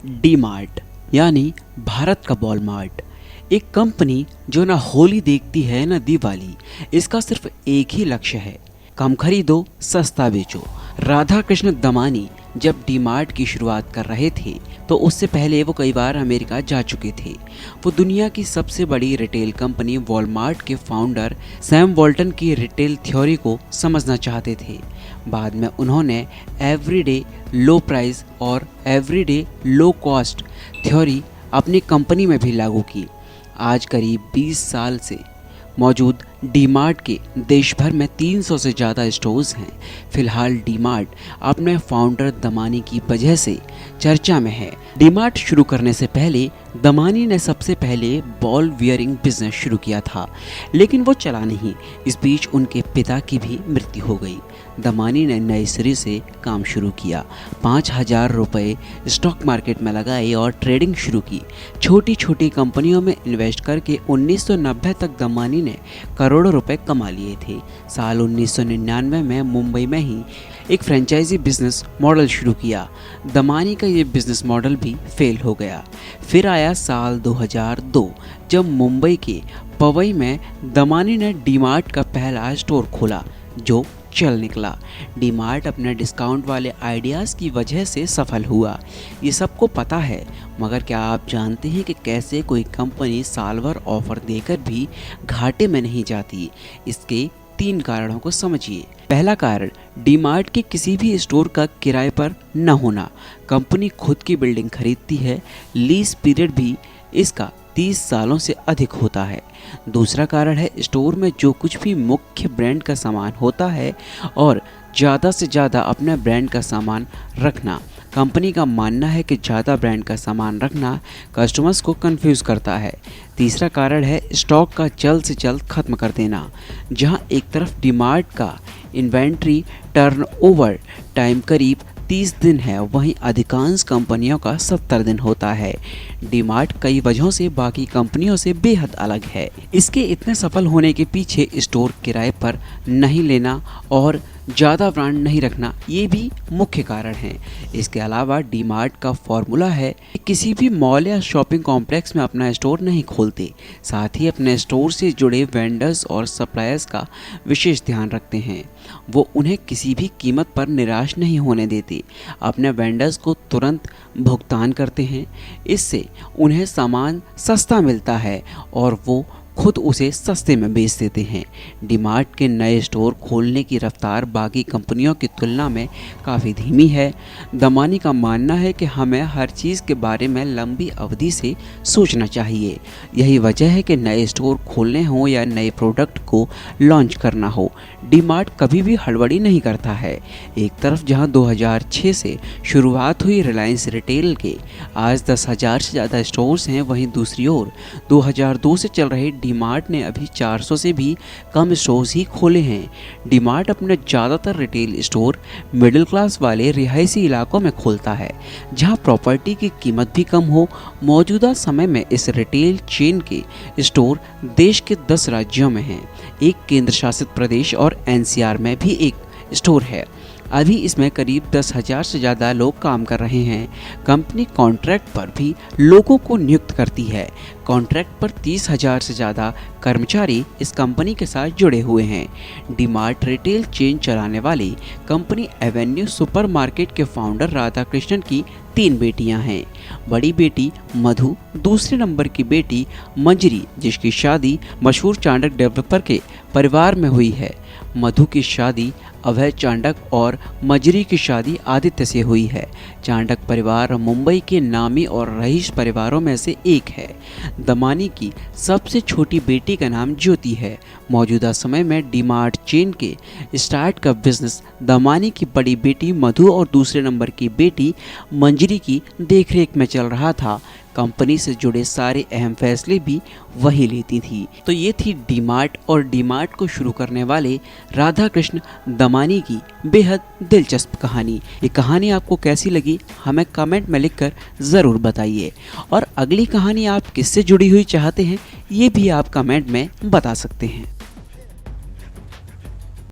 डी-मार्ट यानी भारत का वॉलमार्ट, एक कंपनी जो ना होली देखती है ना दिवाली। इसका सिर्फ एक ही लक्ष्य है, कम खरीदो सस्ता बेचो। राधा कृष्ण दमानी जब डी-मार्ट की शुरुआत कर रहे थे तो उससे पहले वो कई बार अमेरिका जा चुके थे। वो दुनिया की सबसे बड़ी रिटेल कंपनी वॉलमार्ट के फाउंडर सैम वॉल्टन की रिटेल थ्योरी को समझना चाहते थे। बाद में उन्होंने एवरीडे लो प्राइस और एवरीडे लो कॉस्ट थ्योरी अपनी कंपनी में भी लागू की। आज करीब 20 साल से मौजूद डी-मार्ट के देश भर में 300 से ज़्यादा स्टोर्स हैं। फिलहाल डी-मार्ट अपने फाउंडर दमानी की वजह से चर्चा में है। डी-मार्ट शुरू करने से पहले दमानी ने सबसे पहले बॉल वियरिंग बिजनेस शुरू किया था, लेकिन वो चला नहीं। इस बीच उनके पिता की भी मृत्यु हो गई। दमानी ने नए सिरे से काम शुरू किया, 5,000 रुपये स्टॉक मार्केट में लगाए और ट्रेडिंग शुरू की। छोटी छोटी कंपनियों में इन्वेस्ट करके 1990 तक दमानी ने करोड़ों रुपए कमा लिए थे। साल 1999 में मुंबई में ही एक फ्रेंचाइजी बिजनेस मॉडल शुरू किया। दमानी का ये बिजनेस मॉडल भी फेल हो गया। फिर आया साल 2002 जब मुंबई के पवई में दमानी ने डी-मार्ट का पहला स्टोर खोला जो चल निकला। डी-मार्ट अपने डिस्काउंट वाले आइडियाज़ की वजह से सफल हुआ, ये सबको पता है। मगर क्या आप जानते हैं कि कैसे कोई कंपनी साल भर ऑफर देकर भी घाटे में नहीं जाती? इसके 3 कारणों को समझिए। पहला कारण, डी-मार्ट के किसी भी स्टोर का किराए पर न होना। कंपनी खुद की बिल्डिंग खरीदती है, लीज पीरियड भी इसका 30 सालों से अधिक होता है। दूसरा कारण है, स्टोर में जो कुछ भी मुख्य ब्रांड का सामान होता है और ज़्यादा से ज़्यादा अपने ब्रांड का सामान रखना। कंपनी का मानना है कि ज़्यादा ब्रांड का सामान रखना कस्टमर्स को कंफ्यूज करता है। तीसरा कारण है, स्टॉक का जल्द से जल्द ख़त्म कर देना। जहां एक तरफ डी-मार्ट का इन्वेंट्री टर्नओवर टाइम करीब 30 दिन है, वहीं अधिकांश कंपनियों का 70 दिन होता है। डी-मार्ट कई वजहों से बाकी कंपनियों से बेहद अलग है। इसके इतने सफल होने के पीछे स्टोर किराए पर नहीं लेना और ज़्यादा ब्रांड नहीं रखना, ये भी मुख्य कारण हैं। इसके अलावा डी-मार्ट का फॉर्मूला है कि किसी भी मॉल या शॉपिंग कॉम्प्लेक्स में अपना स्टोर नहीं खोलते, साथ ही अपने स्टोर से जुड़े वेंडर्स और सप्लायर्स का विशेष ध्यान रखते हैं। वो उन्हें किसी भी कीमत पर निराश नहीं होने देते, अपने वेंडर्स को तुरंत भुगतान करते हैं। इससे उन्हें सामान सस्ता मिलता है और वो खुद उसे सस्ते में बेच देते हैं। डी-मार्ट के नए स्टोर खोलने की रफ्तार बाकी कंपनियों की तुलना में काफ़ी धीमी है। दमानी का मानना है कि हमें हर चीज़ के बारे में लंबी अवधि से सोचना चाहिए। यही वजह है कि नए स्टोर खोलने हों या नए प्रोडक्ट को लॉन्च करना हो, डी-मार्ट कभी भी हड़बड़ी नहीं करता है। एक तरफ जहां 2006 से शुरुआत हुई रिलायंस रिटेल के आज 10,000 से ज़्यादा स्टोर्स हैं, वहीं दूसरी ओर 2002 से चल रहे डी-मार्ट ने अभी 400 से भी कम स्टोर्स ही खोले हैं। डी-मार्ट अपने ज़्यादातर रिटेल स्टोर मिडिल क्लास वाले रिहायशी इलाकों में खोलता है, जहां प्रॉपर्टी की कीमत भी कम हो। मौजूदा समय में इस रिटेल चेन के स्टोर देश के 10 राज्यों में हैं, एक केंद्र शासित प्रदेश और एनसीआर में भी एक स्टोर है। अभी इसमें करीब 10,000 से ज़्यादा लोग काम कर रहे हैं। कंपनी कॉन्ट्रैक्ट पर भी लोगों को नियुक्त करती है। कॉन्ट्रैक्ट पर 30,000 से ज़्यादा कर्मचारी इस कंपनी के साथ जुड़े हुए हैं। डी-मार्ट रिटेल चेन चलाने वाली कंपनी एवेन्यू सुपरमार्केट के फाउंडर राधा कृष्णन की 3 बेटियां हैं। बड़ी बेटी मधु, दूसरे नंबर की बेटी मंजरी, जिसकी शादी मशहूर चाणक्य डेवलपर के परिवार में हुई है। मधु की शादी अभय चाणक्य और मंजरी की शादी आदित्य से हुई है। चाणक्य परिवार मुंबई के नामी और रईस परिवारों में से एक है। दमानी की सबसे छोटी बेटी का नाम ज्योति है। मौजूदा समय में डी-मार्ट चेन के स्टार्ट का बिजनेस दमानी की बड़ी बेटी मधु और दूसरे नंबर की बेटी मंजरी की देखरेख में चल रहा था। कंपनी से जुड़े सारे अहम फैसले भी वही लेती थी। तो ये थी डी-मार्ट और डी-मार्ट को शुरू करने वाले राधा कृष्ण दमानी की बेहद दिलचस्प कहानी। ये कहानी आपको कैसी लगी हमें कमेंट में लिखकर ज़रूर बताइए, और अगली कहानी आप किससे जुड़ी हुई चाहते हैं ये भी आप कमेंट में बता सकते हैं।